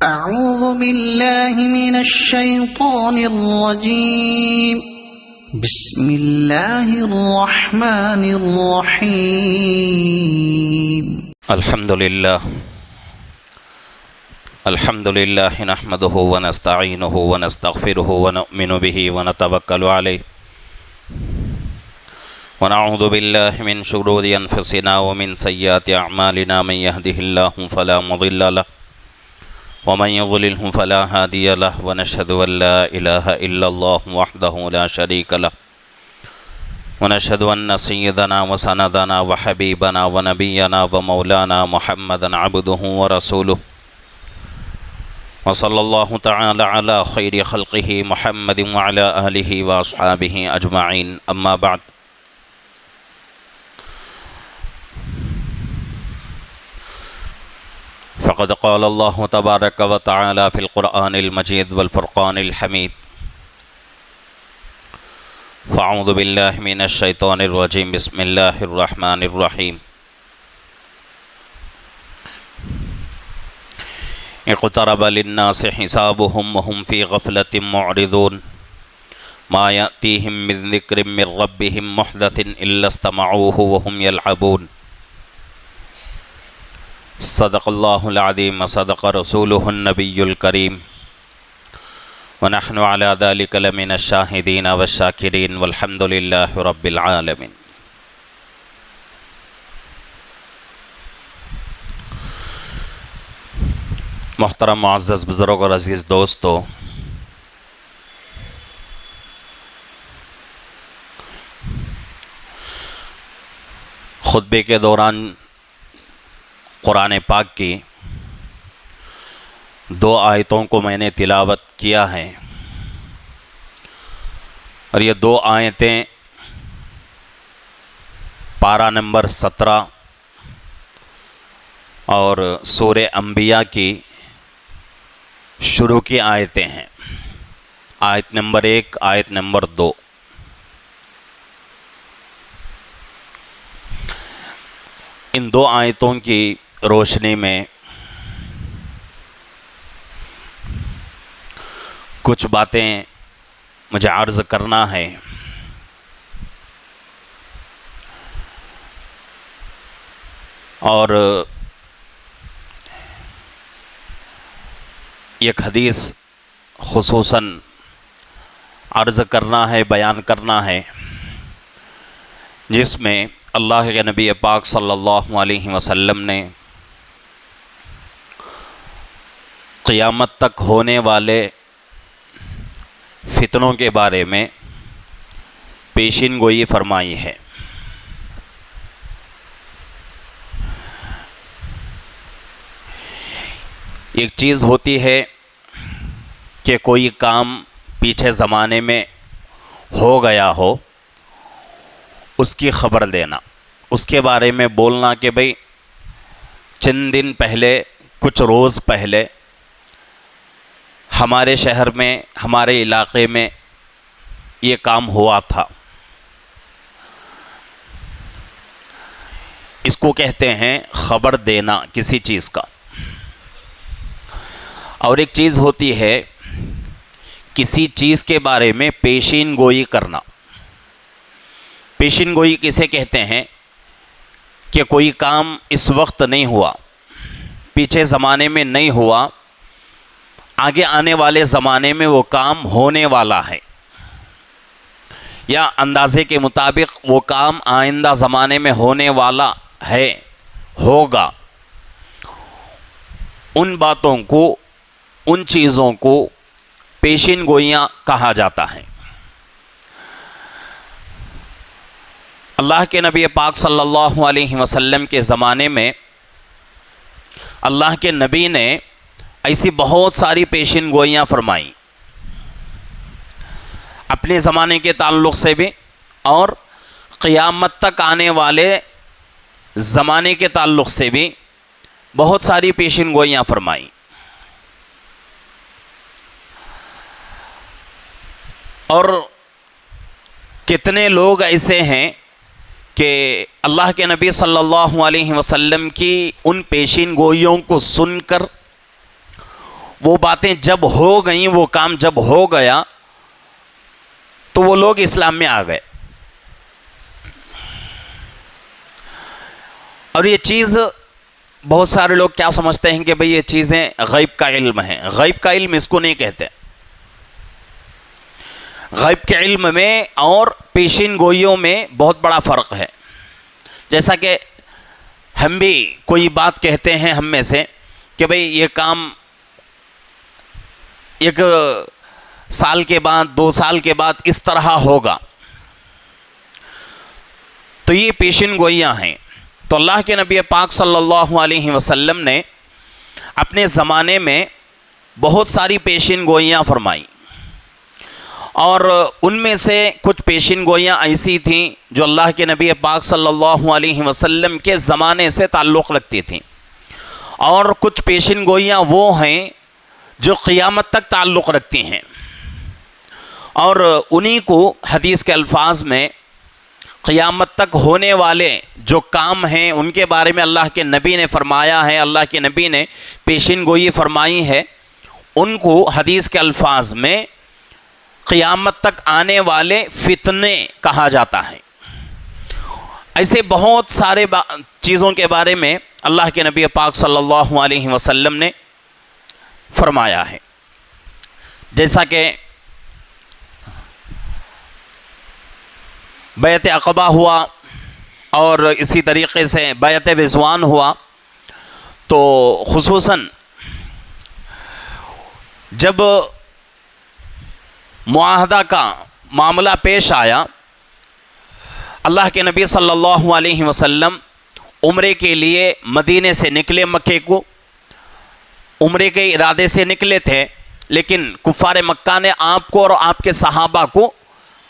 أعوذ بالله من الشيطان الرجيم بسم الله الرحمن الرحيم الحمد لله نحمده ونستعينه ونستغفره ونؤمن به ونتوكل عليه ونعوذ بالله من شرور أنفسنا ومن سيئات أعمالنا من يهده الله فلا مضل له ومن يضلله فلا هادي له ونشهد أن لا إله إلا الله وحده لا شريك له ونشهد أن سيدنا وسندنا وحبيبنا ونبينا ومولانا محمدا عبده ورسوله وصلى الله تعالى على خير خلقه محمد وعلى آله وأصحابه أجمعين أما بعد فقد قال الله تبارك وتعالى في القرآن المجيد والفرقان الحميد فأعوذ بالله من الشيطان الرجيم بسم الله الرحمن الرحيم اقترب للناس حسابهم وهم في غفلة معرضون ما يأتيهم من ذكر من ربهم محدث إلا استمعوه وهم يلعبون صدق الله العظيم وصدق رسوله النبي الكريم ونحن على ذلك لمن الشاهدين والشاكرين والحمد لله رب العالمين. محترم معزز بزرگ اور عزیز دوستو، خطبے کے دوران قرآن پاک کی دو آیتوں کو میں نے تلاوت کیا ہے، اور یہ دو آیتیں پارہ نمبر 17 اور سورہ انبیاء کی شروع کی آیتیں ہیں، آیت نمبر 1 آیت نمبر 2۔ ان دو آیتوں کی روشنی میں کچھ باتیں مجھے عرض کرنا ہے، اور ایک حدیث خصوصاً عرض کرنا ہے، بیان کرنا ہے، جس میں اللہ کے نبی پاک صلی اللہ علیہ وسلم نے قیامت تک ہونے والے فتنوں کے بارے میں پیشین گوئی فرمائی ہے۔ ایک چیز ہوتی ہے کہ کوئی کام پیچھے زمانے میں ہو گیا ہو، اس کی خبر دینا، اس کے بارے میں بولنا کہ بھئی چند دن پہلے، کچھ روز پہلے ہمارے شہر میں، ہمارے علاقے میں یہ کام ہوا تھا۔ اس کو کہتے ہیں خبر دینا کسی چیز کا۔ اور ایک چیز ہوتی ہے کسی چیز کے بارے میں پیشین گوئی کرنا۔ پیشین گوئی کسے کہتے ہیں کہ کوئی کام اس وقت نہیں ہوا، پیچھے زمانے میں نہیں ہوا، آگے آنے والے زمانے میں وہ کام ہونے والا ہے، یا اندازے کے مطابق وہ کام آئندہ زمانے میں ہونے والا ہے، ہوگا۔ ان باتوں کو، ان چیزوں کو پیشین گوئیاں کہا جاتا ہے۔ اللہ کے نبی پاک صلی اللہ علیہ وسلم کے زمانے میں اللہ کے نبی نے ایسی بہت ساری پیشین گوئیاں فرمائیں، اپنے زمانے کے تعلق سے بھی اور قیامت تک آنے والے زمانے کے تعلق سے بھی بہت ساری پیشین گوئیاں فرمائیں۔ اور کتنے لوگ ایسے ہیں کہ اللہ کے نبی صلی اللہ علیہ وسلم کی ان پیشین گوئیوں کو سن کر وہ باتیں جب ہو گئیں، وہ کام جب ہو گیا تو وہ لوگ اسلام میں آ گئے. اور یہ چیز بہت سارے لوگ کیا سمجھتے ہیں کہ بھئی یہ چیزیں غیب کا علم ہیں. غیب کا علم اس کو نہیں کہتے. غیب کے علم میں اور پیشین گوئیوں میں بہت بڑا فرق ہے. جیسا کہ ہم بھی کوئی بات کہتے ہیں ہم میں سے کہ بھئی یہ کام 1 سال کے بعد 2 سال کے بعد اس طرح ہوگا، تو یہ پیشین گوئیاں ہیں. تو اللہ کے نبی پاک صلی اللہ علیہ وسلم نے اپنے زمانے میں بہت ساری پیشین گوئیاں فرمائیں، اور ان میں سے کچھ پیشین گوئیاں ایسی تھیں جو اللہ کے نبی پاک صلی اللہ علیہ وسلم کے زمانے سے تعلق رکھتی تھیں، اور کچھ پیشین گوئیاں وہ ہیں جو قیامت تک تعلق رکھتی ہیں. اور انہی کو حدیث کے الفاظ میں قیامت تک ہونے والے جو کام ہیں ان کے بارے میں اللہ کے نبی نے فرمایا ہے، اللہ کے نبی نے پیشین گوئی فرمائی ہے. ان کو حدیث کے الفاظ میں قیامت تک آنے والے فتنے کہا جاتا ہے. ایسے بہت سارے چیزوں کے بارے میں اللہ کے نبی پاک صلی اللہ علیہ وسلم نے فرمایا ہے. جیسا کہ بیعت عقبہ ہوا اور اسی طریقے سے بیعت رضوان ہوا، تو خصوصاً جب معاہدہ کا معاملہ پیش آیا، اللہ کے نبی صلی اللہ علیہ وسلم عمرے کے لیے مدینے سے نکلے. مکے کو عمرے کے ارادے سے نکلے تھے، لیکن کفار مکہ نے آپ کو اور آپ کے صحابہ کو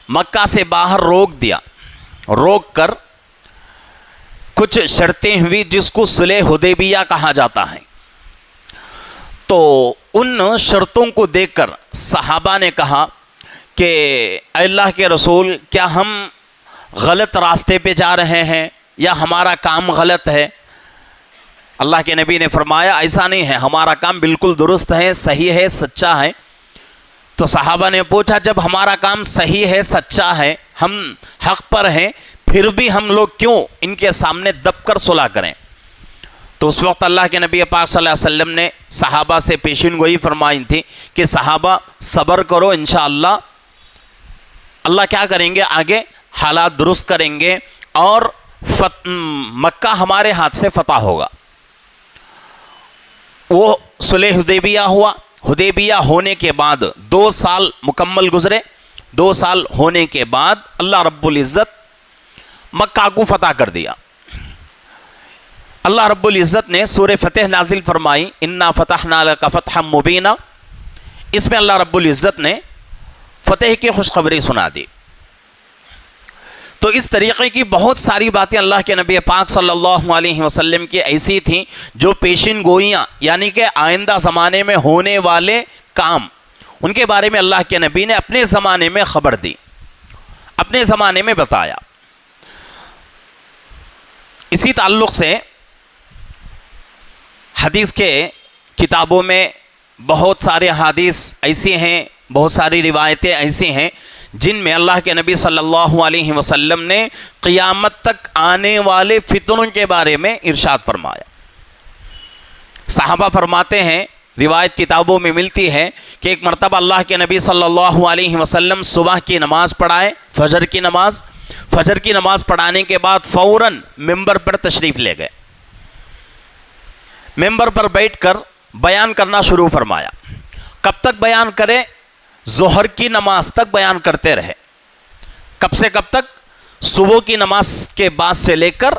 مکہ سے باہر روک دیا. روک کر کچھ شرطیں ہوئی جس کو صلح حدیبیہ کہا جاتا ہے. تو ان شرطوں کو دیکھ کر صحابہ نے کہا کہ اے اللہ کے رسول، کیا ہم غلط راستے پہ جا رہے ہیں یا ہمارا کام غلط ہے؟ اللہ کے نبی نے فرمایا ایسا نہیں ہے، ہمارا کام بالکل درست ہے، صحیح ہے، سچا ہے. تو صحابہ نے پوچھا جب ہمارا کام صحیح ہے، سچا ہے، ہم حق پر ہیں، پھر بھی ہم لوگ کیوں ان کے سامنے دب کر صلح کریں؟ تو اس وقت اللہ کے نبی پاک صلی اللہ علیہ وسلم نے صحابہ سے پیشین گوئی فرمائی تھی کہ صحابہ صبر کرو، انشاءاللہ اللہ کیا کریں گے، آگے حالات درست کریں گے اور مکہ ہمارے ہاتھ سے فتح ہوگا. وہ صلح حدیبیہ ہوا. حدیبیہ ہونے کے بعد 2 سال مکمل گزرے. 2 سال ہونے کے بعد اللہ رب العزت مکہ کو فتح کر دیا. اللہ رب العزت نے سورہ فتح نازل فرمائی، انا فتحنا لک فتحا مبینا. اس میں اللہ رب العزت نے فتح کی خوشخبری سنا دی. تو اس طریقے کی بہت ساری باتیں اللہ کے نبی پاک صلی اللہ علیہ وسلم کی ایسی تھیں جو پیشین گوئیاں، یعنی کہ آئندہ زمانے میں ہونے والے کام، ان کے بارے میں اللہ کے نبی نے اپنے زمانے میں خبر دی، اپنے زمانے میں بتایا. اسی تعلق سے حدیث کے کتابوں میں بہت سارے حدیث ایسی ہیں، بہت ساری روایتیں ایسی ہیں جن میں اللہ کے نبی صلی اللہ علیہ وسلم نے قیامت تک آنے والے فتنوں کے بارے میں ارشاد فرمایا. صحابہ فرماتے ہیں، روایت کتابوں میں ملتی ہے کہ ایک مرتبہ اللہ کے نبی صلی اللہ علیہ وسلم صبح کی نماز پڑھائے، فجر کی نماز پڑھانے کے بعد فوراً ممبر پر تشریف لے گئے. ممبر پر بیٹھ کر بیان کرنا شروع فرمایا. کب تک بیان کرے؟ ظہر کی نماز تک بیان کرتے رہے. کب سے کب تک؟ صبح کی نماز کے بعد سے لے کر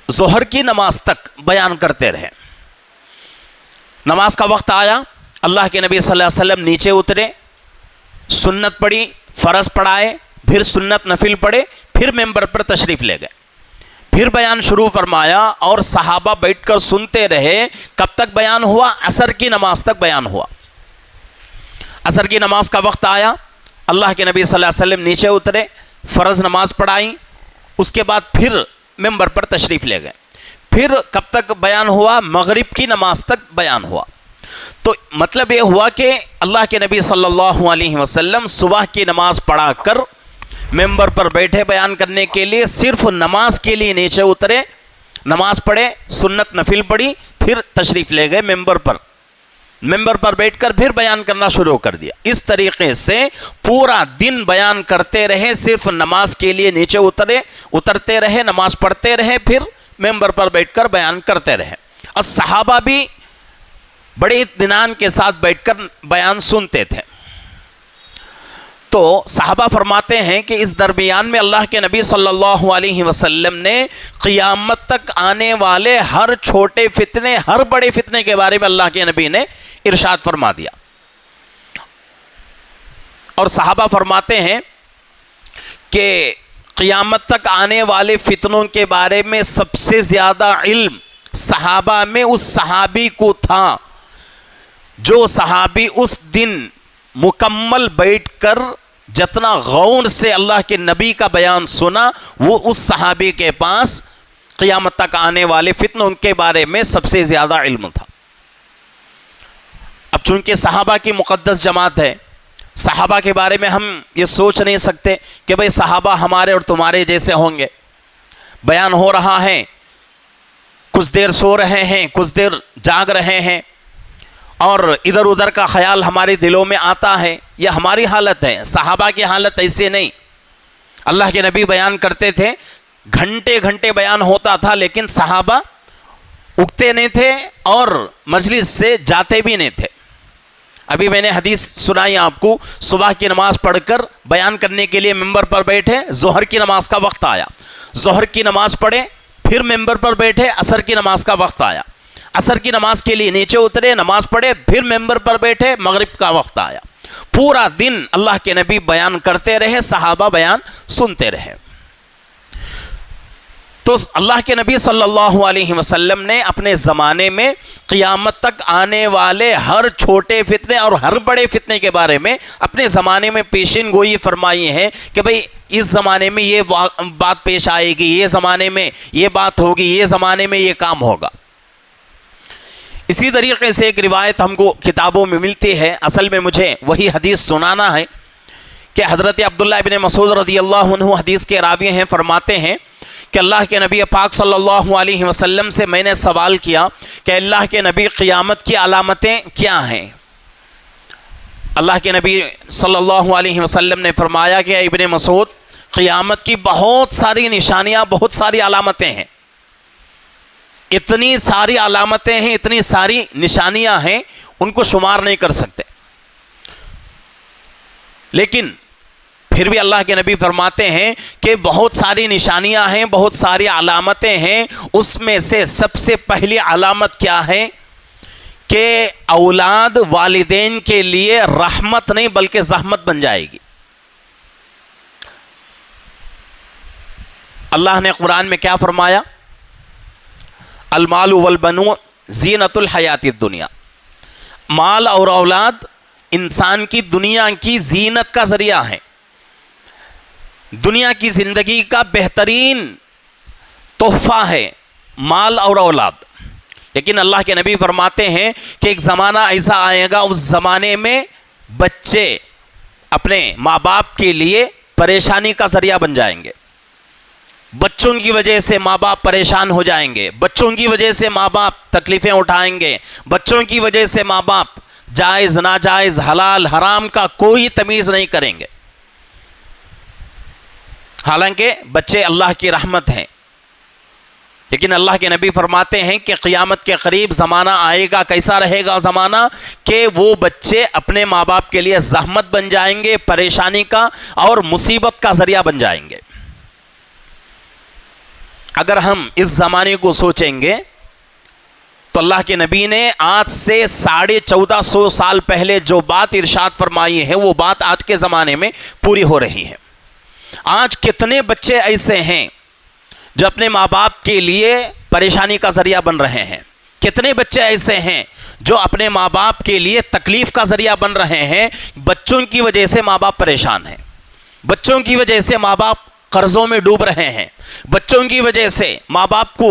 ظہر کی نماز تک بیان کرتے رہے. نماز کا وقت آیا، اللہ کے نبی صلی اللہ علیہ وسلم نیچے اترے، سنت پڑھی، فرض پڑھائے، پھر سنت نفل پڑھے، پھر ممبر پر تشریف لے گئے، پھر بیان شروع فرمایا اور صحابہ بیٹھ کر سنتے رہے. کب تک بیان ہوا؟ عصر کی نماز تک بیان ہوا. عصر کی نماز کا وقت آیا، اللہ کے نبی صلی اللہ علیہ وسلم نیچے اترے، فرض نماز پڑھائیں، اس کے بعد پھر ممبر پر تشریف لے گئے. پھر کب تک بیان ہوا؟ مغرب کی نماز تک بیان ہوا. تو مطلب یہ ہوا کہ اللہ کے نبی صلی اللہ علیہ وسلم صبح کی نماز پڑھا کر ممبر پر بیٹھے بیان کرنے کے لیے، صرف نماز کے لیے نیچے اترے، نماز پڑھے، سنت نفل پڑھی، پھر تشریف لے گئے ممبر پر بیٹھ کر پھر بیان کرنا شروع کر دیا۔ اس طریقے سے پورا دن بیان کرتے رہے، صرف نماز کے لیے نیچے اترتے رہے، نماز پڑھتے رہے، پھر ممبر پر بیٹھ کر بیان کرتے رہے۔ اور صحابہ بھی بڑے اطمینان کے ساتھ بیٹھ کر بیان سنتے تھے۔ تو صحابہ فرماتے ہیں کہ اس درمیان میں اللہ کے نبی صلی اللہ علیہ وسلم نے قیامت تک آنے والے ہر چھوٹے فتنے، ہر بڑے فتنے کے بارے میں اللہ کے نبی نے ارشاد فرما دیا۔ اور صحابہ فرماتے ہیں کہ قیامت تک آنے والے فتنوں کے بارے میں سب سے زیادہ علم صحابہ میں اس صحابی کو تھا جو صحابی اس دن مکمل بیٹھ کر جتنا غور سے اللہ کے نبی کا بیان سنا، وہ اس صحابی کے پاس قیامت تک آنے والے فتنوں کے بارے میں سب سے زیادہ علم تھا۔ اب چونکہ صحابہ کی مقدس جماعت ہے، صحابہ کے بارے میں ہم یہ سوچ نہیں سکتے کہ بھئی صحابہ ہمارے اور تمہارے جیسے ہوں گے۔ بیان ہو رہا ہے، کچھ دیر سو رہے ہیں، کچھ دیر جاگ رہے ہیں، اور ادھر ادھر کا خیال ہمارے دلوں میں آتا ہے۔ یہ ہماری حالت ہے، صحابہ کی حالت ایسے نہیں۔ اللہ کے نبی بیان کرتے تھے، گھنٹے گھنٹے بیان ہوتا تھا، لیکن صحابہ اٹھتے نہیں تھے اور مجلس سے جاتے بھی نہیں تھے۔ ابھی میں نے حدیث سنائی آپ کو، صبح کی نماز پڑھ کر بیان کرنے کے لیے ممبر پر بیٹھے، ظہر کی نماز کا وقت آیا، ظہر کی نماز پڑھے، پھر ممبر پر بیٹھے، عصر کی نماز کا وقت آیا، عصر کی نماز کے لیے نیچے اترے، نماز پڑھے، پھر ممبر پر بیٹھے، مغرب کا وقت آیا۔ پورا دن اللہ کے نبی بیان کرتے رہے، صحابہ بیان سنتے رہے۔ تو اللہ کے نبی صلی اللہ علیہ وسلم نے اپنے زمانے میں قیامت تک آنے والے ہر چھوٹے فتنے اور ہر بڑے فتنے کے بارے میں اپنے زمانے میں پیشین گوئی فرمائی ہے کہ بھئی اس زمانے میں یہ بات پیش آئے گی، یہ زمانے میں یہ بات ہوگی، یہ زمانے میں یہ کام ہوگا۔ اسی طریقے سے ایک روایت ہم کو کتابوں میں ملتی ہے، اصل میں مجھے وہی حدیث سنانا ہے، کہ حضرت عبداللہ ابن مسعود رضی اللہ عنہ حدیث کے راوی ہیں، فرماتے ہیں کہ اللہ کے نبی پاک صلی اللہ علیہ وسلم سے میں نے سوال کیا کہ اللہ کے نبی قیامت کی علامتیں کیا ہیں؟ اللہ کے نبی صلی اللہ علیہ وسلم نے فرمایا کہ ابن مسعود، قیامت کی بہت ساری نشانیاں، بہت ساری علامتیں ہیں، اتنی ساری علامتیں ہیں، اتنی ساری نشانیاں ہیں، ان کو شمار نہیں کر سکتے۔ لیکن پھر بھی اللہ کے نبی فرماتے ہیں کہ بہت ساری نشانیاں ہیں، بہت ساری علامتیں ہیں، اس میں سے سب سے پہلی علامت کیا ہے کہ اولاد والدین کے لیے رحمت نہیں بلکہ زحمت بن جائے گی۔ اللہ نے قرآن میں کیا فرمایا؟ المال والبنون زینت الحیات الدنیا، مال اور اولاد انسان کی دنیا کی زینت کا ذریعہ ہے، دنیا کی زندگی کا بہترین تحفہ ہے مال اور اولاد۔ لیکن اللہ کے نبی فرماتے ہیں کہ ایک زمانہ ایسا آئے گا، اس زمانے میں بچے اپنے ماں باپ کے لیے پریشانی کا ذریعہ بن جائیں گے، بچوں کی وجہ سے ماں باپ پریشان ہو جائیں گے، بچوں کی وجہ سے ماں باپ تکلیفیں اٹھائیں گے، بچوں کی وجہ سے ماں باپ جائز ناجائز حلال حرام کا کوئی تمیز نہیں کریں گے۔ حالانکہ بچے اللہ کی رحمت ہیں، لیکن اللہ کے نبی فرماتے ہیں کہ قیامت کے قریب زمانہ آئے گا، کیسا رہے گا زمانہ کہ وہ بچے اپنے ماں باپ کے لیے زحمت بن جائیں گے، پریشانی کا اور مصیبت کا ذریعہ بن جائیں گے۔ اگر ہم اس زمانے کو سوچیں گے تو اللہ کے نبی نے آج سے 1450 سال پہلے جو بات ارشاد فرمائی ہے، وہ بات آج کے زمانے میں پوری ہو رہی ہے۔ آج کتنے بچے ایسے ہیں جو اپنے ماں باپ کے لیے پریشانی کا ذریعہ بن رہے ہیں، کتنے بچے ایسے ہیں جو اپنے ماں باپ کے لیے تکلیف کا ذریعہ بن رہے ہیں۔ بچوں کی وجہ سے ماں باپ پریشان ہیں، بچوں کی وجہ سے ماں باپ قرضوں میں ڈوب رہے ہیں، بچوں کی وجہ سے ماں باپ کو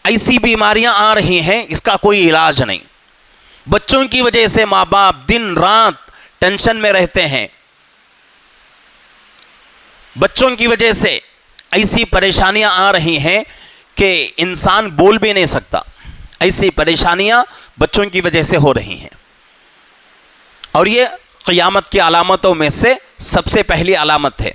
ایسی بیماریاں آ رہی ہیں، اس کا کوئی علاج نہیں۔ بچوں کی وجہ سے ماں باپ دن رات ٹینشن میں رہتے ہیں. بچوں کی وجہ سے ایسی پریشانیاں آ رہی ہیں کہ انسان بول بھی نہیں سکتا. ایسی پریشانیاں بچوں کی وجہ سے ہو رہی ہیں، اور یہ قیامت کی علامتوں میں سے سب سے پہلی علامت ہے.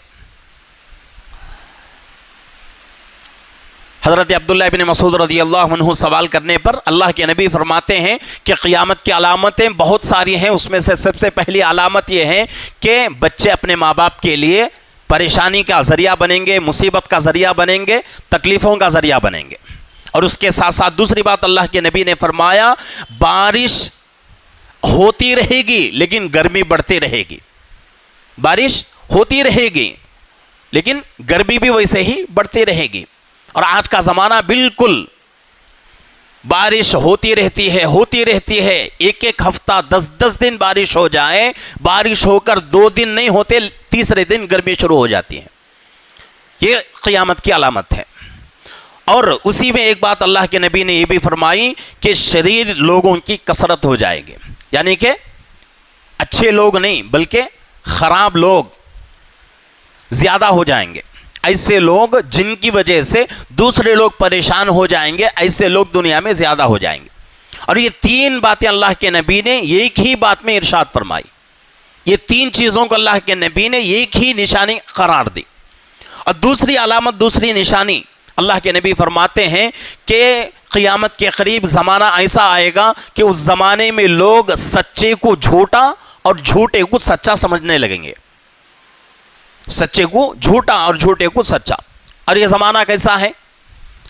حضرت عبداللہ بن مسعود رضی اللہ عنہ سوال کرنے پر اللہ کے نبی فرماتے ہیں کہ قیامت کی علامتیں بہت ساری ہیں، اس میں سے سب سے پہلی علامت یہ ہے کہ بچے اپنے ماں باپ کے لیے پریشانی کا ذریعہ بنیں گے، مصیبت کا ذریعہ بنیں گے، تکلیفوں کا ذریعہ بنیں گے. اور اس کے ساتھ ساتھ دوسری بات اللہ کے نبی نے فرمایا، بارش ہوتی رہے گی لیکن گرمی بڑھتی رہے گی. بارش ہوتی رہے گی لیکن گرمی بھی ویسے ہی بڑھتی رہے گی. اور آج کا زمانہ بالکل بارش ہوتی رہتی ہے. ایک ہفتہ 10 دن بارش ہو جائے، بارش ہو کر 2 دن نہیں ہوتے، تیسرے دن گرمی شروع ہو جاتی ہے. یہ قیامت کی علامت ہے. اور اسی میں ایک بات اللہ کے نبی نے یہ بھی فرمائی کہ شریر لوگوں کی کثرت ہو جائے گی، یعنی کہ اچھے لوگ نہیں بلکہ خراب لوگ زیادہ ہو جائیں گے. ایسے لوگ جن کی وجہ سے دوسرے لوگ پریشان ہو جائیں گے، ایسے لوگ دنیا میں زیادہ ہو جائیں گے. اور یہ 3 باتیں اللہ کے نبی نے ایک ہی بات میں ارشاد فرمائی. یہ 3 چیزوں کو اللہ کے نبی نے ایک ہی نشانی قرار دی. اور دوسری علامت، دوسری نشانی اللہ کے نبی فرماتے ہیں کہ قیامت کے قریب زمانہ ایسا آئے گا کہ اس زمانے میں لوگ سچے کو جھوٹا اور جھوٹے کو سچا سمجھنے لگیں گے. سچے کو جھوٹا اور جھوٹے کو سچا. اور یہ زمانہ کیسا ہے؟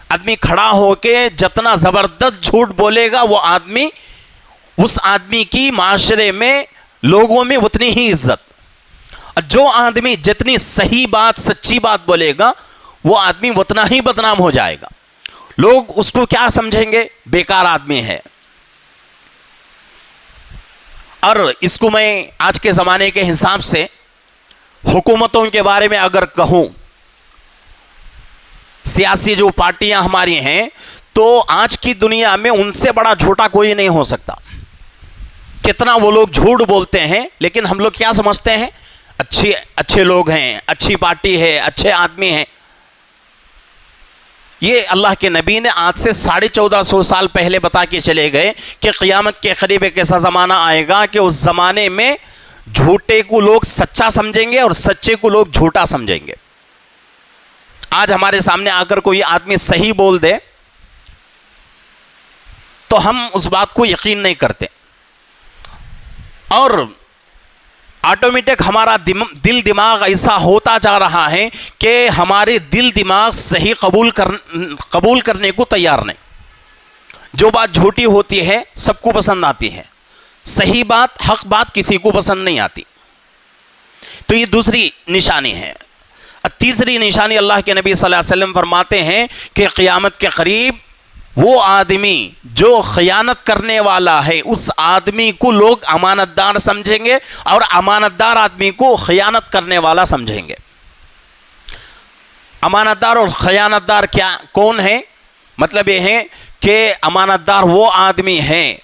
آدمی کھڑا ہو کے جتنا زبردست جھوٹ بولے گا وہ آدمی، اس آدمی کی معاشرے میں لوگوں میں اتنی ہی عزت. اور جو آدمی جتنی صحیح بات سچی بات بولے گا وہ آدمی اتنا ہی بدنام ہو جائے گا. لوگ اس کو کیا سمجھیں گے؟ بیکار آدمی ہے. اور اس کو میں آج کے زمانے کے حساب سے حکومتوں کے بارے میں اگر کہوں، سیاسی جو پارٹیاں ہماری ہیں، تو آج کی دنیا میں ان سے بڑا جھوٹا کوئی نہیں ہو سکتا. کتنا وہ لوگ جھوٹ بولتے ہیں، لیکن ہم لوگ کیا سمجھتے ہیں؟ اچھے لوگ ہیں، اچھی پارٹی ہے، اچھے آدمی ہیں. یہ اللہ کے نبی نے آج سے 1450 سال پہلے بتا کے چلے گئے کہ قیامت کے قریب ایک ایسا زمانہ آئے گا کہ اس زمانے میں جھوٹے کو لوگ سچا سمجھیں گے اور سچے کو لوگ جھوٹا سمجھیں گے. آج ہمارے سامنے آ کر کوئی آدمی صحیح بول دے تو ہم اس بات کو یقین نہیں کرتے، اور آٹومیٹک ہمارا دل دماغ ایسا ہوتا جا رہا ہے کہ ہمارے دل دماغ صحیح قبول کرنے کو تیار نہیں. جو بات جھوٹی ہوتی ہے سب کو پسند آتی ہے، صحیح بات، حق بات کسی کو پسند نہیں آتی. تو یہ دوسری نشانی ہے. تیسری نشانی اللہ کے نبی صلی اللہ علیہ وسلم فرماتے ہیں کہ قیامت کے قریب وہ آدمی جو خیانت کرنے والا ہے، اس آدمی کو لوگ امانت دار سمجھیں گے اور امانت دار آدمی کو خیانت کرنے والا سمجھیں گے. امانت دار اور خیانت دار کون ہے؟ مطلب یہ ہے کہ امانت دار وہ آدمی ہے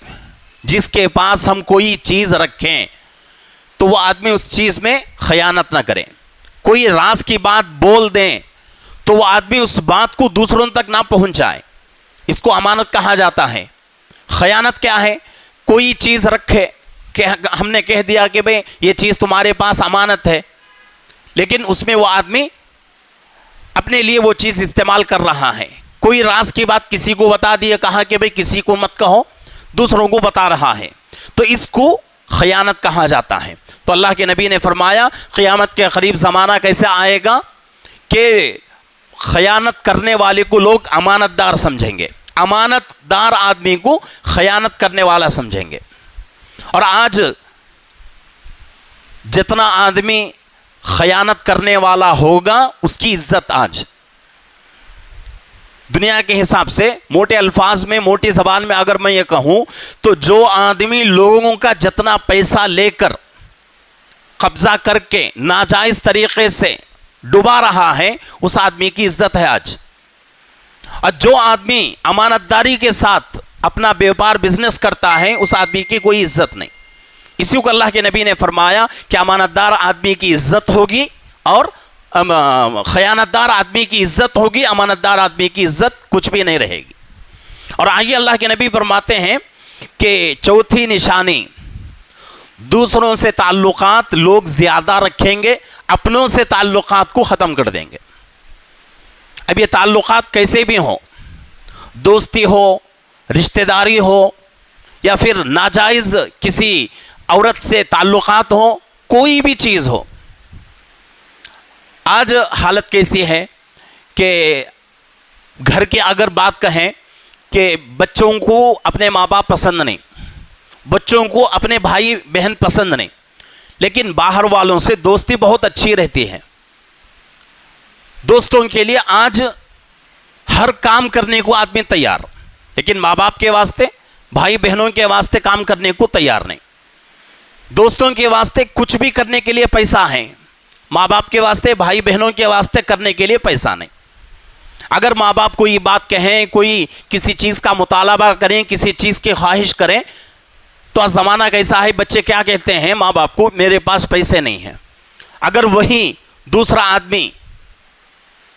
جس کے پاس ہم کوئی چیز رکھیں تو وہ آدمی اس چیز میں خیانت نہ کرے. کوئی راز کی بات بول دیں تو وہ آدمی اس بات کو دوسروں تک نہ پہنچائے. اس کو امانت کہا جاتا ہے. خیانت کیا ہے؟ کوئی چیز رکھے کہ ہم نے کہہ دیا کہ بھئی یہ چیز تمہارے پاس امانت ہے، لیکن اس میں وہ آدمی اپنے لیے وہ چیز استعمال کر رہا ہے. کوئی راز کی بات کسی کو بتا دی، کہا کہ بھئی کسی کو مت کہو، دوسروں کو بتا رہا ہے، تو اس کو خیانت کہا جاتا ہے. تو اللہ کے نبی نے فرمایا قیامت کے قریب زمانہ کیسے آئے گا کہ خیانت کرنے والے کو لوگ امانت دار سمجھیں گے، امانت دار آدمی کو خیانت کرنے والا سمجھیں گے. اور آج جتنا آدمی خیانت کرنے والا ہوگا اس کی عزت آج دنیا کے حساب سے، موٹے الفاظ میں، موٹی زبان میں اگر میں یہ کہوں تو جو آدمی لوگوں کا جتنا پیسہ لے کر قبضہ کر کے ناجائز طریقے سے ڈبا رہا ہے اس آدمی کی عزت ہے آج. اور جو آدمی امانت داری کے ساتھ اپنا بیوپار بزنس کرتا ہے اس آدمی کی کوئی عزت نہیں. اسی کو اللہ کے نبی نے فرمایا کہ امانت دار آدمی کی عزت ہوگی اور خیانت دار آدمی کی عزت ہوگی, امانت دار آدمی کی عزت کچھ بھی نہیں رہے گی. اور آگے اللہ کے نبی فرماتے ہیں کہ چوتھی نشانی, دوسروں سے تعلقات لوگ زیادہ رکھیں گے, اپنوں سے تعلقات کو ختم کر دیں گے. اب یہ تعلقات کیسے بھی ہوں, دوستی ہو, رشتہ داری ہو, یا پھر ناجائز کسی عورت سے تعلقات ہو, کوئی بھی چیز ہو. آج حالت کیسی ہے کہ گھر کے اگر بات کہیں کہ بچوں کو اپنے ماں باپ پسند نہیں, بچوں کو اپنے بھائی بہن پسند نہیں, لیکن باہر والوں سے دوستی بہت اچھی رہتی ہے. دوستوں کے لیے آج ہر کام کرنے کو آدمی تیار, لیکن ماں باپ کے واسطے, بھائی بہنوں کے واسطے کام کرنے کو تیار نہیں. دوستوں کے واسطے کچھ بھی کرنے کے لیے پیسہ ہے, ماں باپ کے واسطے, بھائی بہنوں کے واسطے کرنے کے لیے پیسہ نہیں. اگر ماں باپ کوئی بات کہیں, کوئی کسی چیز کا مطالبہ کریں, کسی چیز کی خواہش کریں, تو زمانہ کیسا ہے, بچے کیا کہتے ہیں ماں باپ کو, میرے پاس پیسے نہیں ہیں. اگر وہی دوسرا آدمی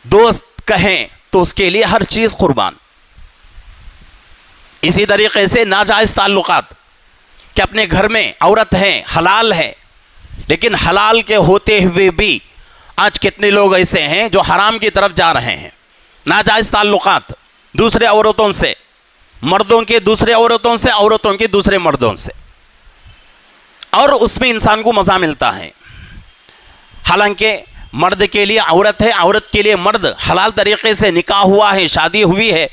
دوست کہیں تو اس کے لیے ہر چیز قربان. اسی طریقے سے ناجائز تعلقات, کہ اپنے گھر میں عورت ہے, حلال ہے, لیکن حلال کے ہوتے ہوئے بھی آج کتنے لوگ ایسے ہیں جو حرام کی طرف جا رہے ہیں. ناجائز تعلقات دوسرے عورتوں سے, مردوں کے دوسرے عورتوں سے, عورتوں کے دوسرے مردوں سے, اور اس میں انسان کو مزہ ملتا ہے. حالانکہ مرد کے لیے عورت ہے, عورت کے لیے مرد, حلال طریقے سے نکاح ہوا ہے, شادی ہوئی ہے.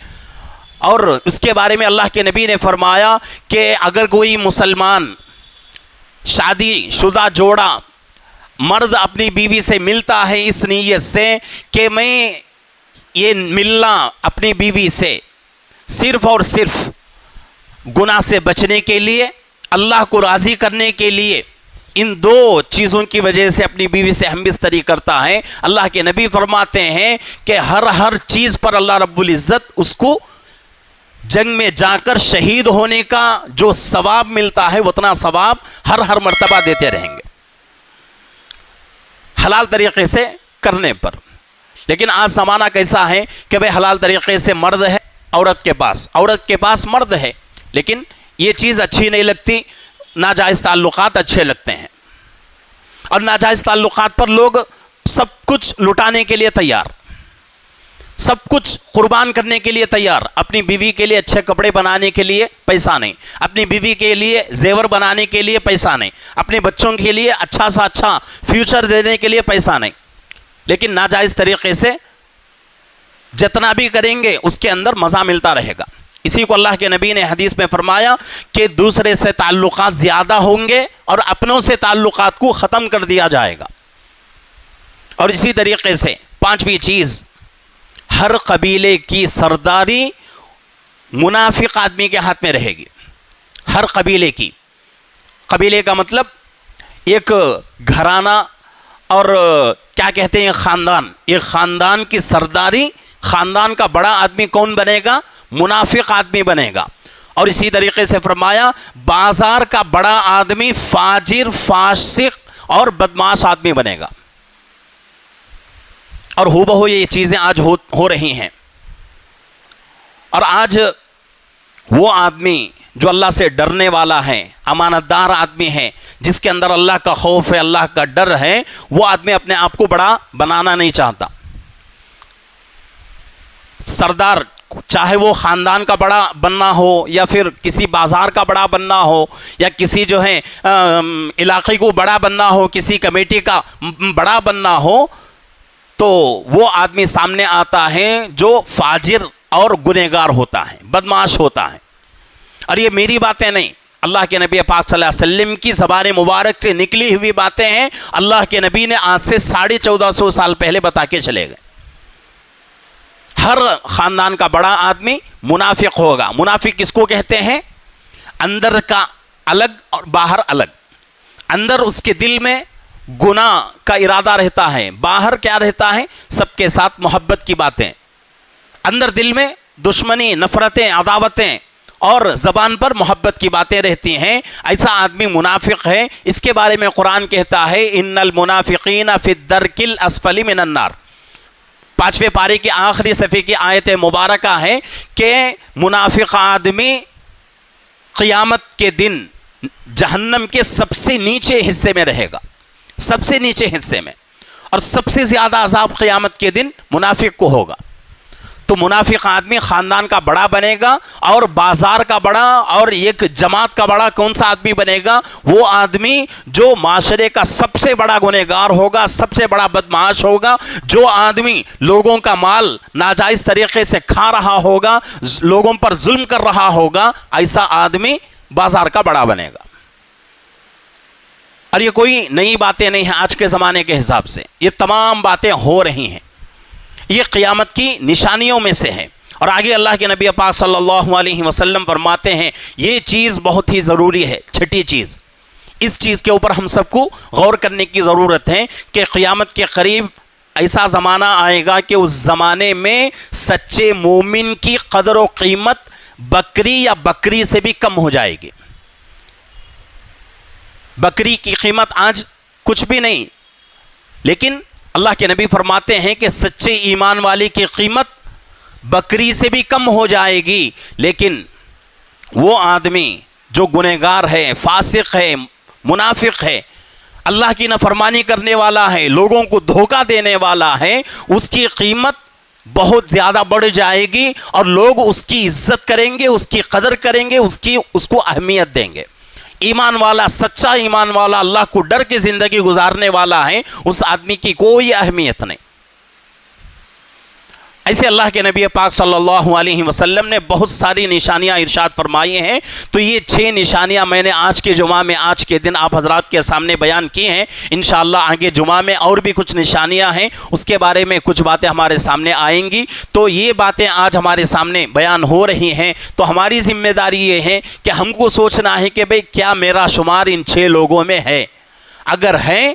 اور اس کے بارے میں اللہ کے نبی نے فرمایا کہ اگر کوئی مسلمان شادی شدہ جوڑا مرد اپنی بیوی سے ملتا ہے اس نیت سے کہ میں یہ ملنا اپنی بیوی سے صرف اور صرف گناہ سے بچنے کے لیے, اللہ کو راضی کرنے کے لیے, ان دو چیزوں کی وجہ سے اپنی بیوی سے ہم بستری کرتا ہے, اللہ کے نبی فرماتے ہیں کہ ہر چیز پر اللہ رب العزت اس کو جنگ میں جا کر شہید ہونے کا جو ثواب ملتا ہے اتنا ثواب ہر مرتبہ دیتے رہیں گے حلال طریقے سے کرنے پر. لیکن آج زمانہ کیسا ہے کہ بھئی حلال طریقے سے مرد ہے عورت کے پاس مرد ہے, لیکن یہ چیز اچھی نہیں لگتی, ناجائز تعلقات اچھے لگتے ہیں. اور ناجائز تعلقات پر لوگ سب کچھ لٹانے کے لیے تیار, سب کچھ قربان کرنے کے لیے تیار. اپنی بیوی کے لیے اچھے کپڑے بنانے کے لیے پیسہ نہیں, اپنی بیوی کے لیے زیور بنانے کے لیے پیسہ نہیں, اپنے بچوں کے لیے اچھا سا اچھا فیوچر دینے کے لیے پیسہ نہیں. لیکن ناجائز طریقے سے جتنا بھی کریں گے اس کے اندر مزہ ملتا رہے گا. اسی کو اللہ کے نبی نے حدیث میں فرمایا کہ دوسرے سے تعلقات زیادہ ہوں گے اور اپنوں سے تعلقات کو ختم کر دیا جائے گا. اور اسی طریقے سے پانچویں چیز, ہر قبیلے کی سرداری منافق آدمی کے ہاتھ میں رہے گی. ہر قبیلے کی, قبیلے کا مطلب ایک گھرانہ اور کیا کہتے ہیں خاندان, ایک خاندان کی سرداری, خاندان کا بڑا آدمی کون بنے گا, منافق آدمی بنے گا. اور اسی طریقے سے فرمایا بازار کا بڑا آدمی فاجر, فاسق اور بدمعاش آدمی بنے گا. اور ہو بہو یہ چیزیں آج ہو رہی ہیں. اور آج وہ آدمی جو اللہ سے ڈرنے والا ہے, امانت دار آدمی ہے, جس کے اندر اللہ کا خوف ہے, اللہ کا ڈر ہے, وہ آدمی اپنے آپ کو بڑا بنانا نہیں چاہتا. سردار چاہے وہ خاندان کا بڑا بننا ہو یا پھر کسی بازار کا بڑا بننا ہو یا کسی جو ہے علاقے کو بڑا بننا ہو, کسی کمیٹی کا بڑا بننا ہو, تو وہ آدمی سامنے آتا ہے جو فاجر اور گنہگار ہوتا ہے, بدمعاش ہوتا ہے. اور یہ میری باتیں نہیں, اللہ کے نبی پاک صلی اللہ علیہ وسلم کی زبان مبارک سے نکلی ہوئی باتیں ہیں. اللہ کے نبی نے آج سے 1450 سال پہلے بتا کے چلے گئے. ہر خاندان کا بڑا آدمی منافق ہوگا. منافق کس کو کہتے ہیں, اندر کا الگ اور باہر الگ. اندر اس کے دل میں گناہ کا ارادہ رہتا ہے, باہر کیا رہتا ہے, سب کے ساتھ محبت کی باتیں. اندر دل میں دشمنی, نفرتیں, عداوتیں اور زبان پر محبت کی باتیں رہتی ہیں، ایسا آدمی منافق ہے۔ اس کے بارے میں قرآن کہتا ہے ان المنافقین فی الدرک الاسفل من النار۔ 5ویں پارے کے آخری صفحے کی آیت مبارکہ ہے کہ منافق آدمی قیامت کے دن جہنم کے سب سے نیچے حصے میں رہے گا، سب سے نیچے حصے میں، اور سب سے زیادہ عذاب قیامت کے دن منافق کو ہوگا۔ تو منافق آدمی خاندان کا بڑا بنے گا اور بازار کا بڑا اور ایک جماعت کا بڑا کون سا آدمی بنے گا؟ وہ آدمی جو معاشرے کا سب سے بڑا گنہگار ہوگا، سب سے بڑا بدمعاش ہوگا، جو آدمی لوگوں کا مال ناجائز طریقے سے کھا رہا ہوگا، لوگوں پر ظلم کر رہا ہوگا، ایسا آدمی بازار کا بڑا بنے گا۔ اور یہ کوئی نئی باتیں نہیں ہیں آج کے زمانے کے حساب سے، یہ تمام باتیں ہو رہی ہیں، یہ قیامت کی نشانیوں میں سے ہے۔ اور آگے اللہ کے نبی پاک صلی اللہ علیہ وسلم فرماتے ہیں یہ چیز بہت ہی ضروری ہے، چھٹی چیز، اس چیز کے اوپر ہم سب کو غور کرنے کی ضرورت ہے کہ قیامت کے قریب ایسا زمانہ آئے گا کہ اس زمانے میں سچے مومن کی قدر و قیمت بکری یا بکری سے بھی کم ہو جائے گی۔ بکری کی قیمت آج کچھ بھی نہیں، لیکن اللہ کے نبی فرماتے ہیں کہ سچے ایمان والے کی قیمت بکری سے بھی کم ہو جائے گی۔ لیکن وہ آدمی جو گنہگار ہے، فاسق ہے، منافق ہے، اللہ کی نافرمانی کرنے والا ہے، لوگوں کو دھوکہ دینے والا ہے، اس کی قیمت بہت زیادہ بڑھ جائے گی اور لوگ اس کی عزت کریں گے، اس کی قدر کریں گے، اس کو اہمیت دیں گے۔ ایمان والا، سچا ایمان والا، اللہ کو ڈر کے زندگی گزارنے والا ہے، اس آدمی کی کوئی اہمیت نہیں۔ ایسے اللہ کے نبی پاک صلی اللہ علیہ وسلم نے بہت ساری نشانیاں ارشاد فرمائی ہیں۔ تو یہ 6 نشانیاں میں نے آج کے جمعہ میں، آج کے دن آپ حضرات کے سامنے بیان کی ہیں۔ انشاءاللہ آگے جمعہ میں اور بھی کچھ نشانیاں ہیں، اس کے بارے میں کچھ باتیں ہمارے سامنے آئیں گی۔ تو یہ باتیں آج ہمارے سامنے بیان ہو رہی ہیں، تو ہماری ذمہ داری یہ ہے کہ ہم کو سوچنا ہے کہ بھئی کیا میرا شمار ان 6 لوگوں میں ہے؟ اگر ہے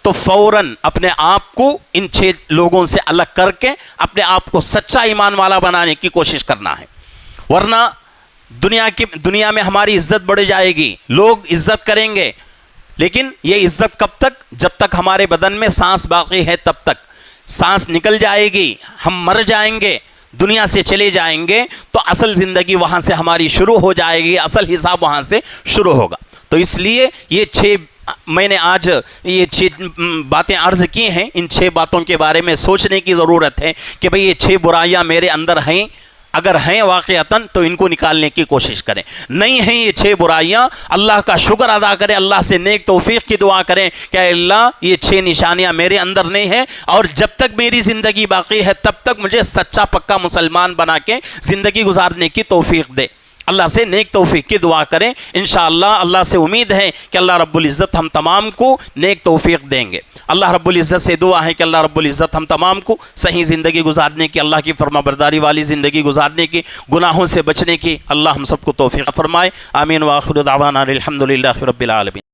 تو فوراً اپنے آپ کو ان 6 لوگوں سے الگ کر کے اپنے آپ کو سچا ایمان والا بنانے کی کوشش کرنا ہے، ورنہ دنیا میں ہماری عزت بڑھ جائے گی، لوگ عزت کریں گے، لیکن یہ عزت کب تک؟ جب تک ہمارے بدن میں سانس باقی ہے تب تک۔ سانس نکل جائے گی، ہم مر جائیں گے، دنیا سے چلے جائیں گے، تو اصل زندگی وہاں سے ہماری شروع ہو جائے گی، اصل حساب وہاں سے شروع ہوگا۔ تو اس لیے یہ 6 میں نے آج یہ 6 باتیں عرض کی ہیں، ان 6 باتوں کے بارے میں سوچنے کی ضرورت ہے کہ بھئی یہ 6 برائیاں میرے اندر ہیں، اگر ہیں واقعتاً تو ان کو نکالنے کی کوشش کریں، نہیں ہیں یہ 6 برائیاں، اللہ کا شکر ادا کریں، اللہ سے نیک توفیق کی دعا کریں کہ اے اللہ یہ 6 نشانیاں میرے اندر نہیں ہیں، اور جب تک میری زندگی باقی ہے تب تک مجھے سچا پکا مسلمان بنا کے زندگی گزارنے کی توفیق دے۔ اللہ سے نیک توفیق کی دعا کریں، انشاءاللہ اللہ سے امید ہے کہ اللہ رب العزت ہم تمام کو نیک توفیق دیں گے۔ اللہ رب العزت سے دعا ہے کہ اللہ رب العزت ہم تمام کو صحیح زندگی گزارنے کی، اللہ کی فرما برداری والی زندگی گزارنے کی، گناہوں سے بچنے کی اللہ ہم سب کو توفیق فرمائے۔ آمین وآخر دعوانا الحمدللہ رب العالمین۔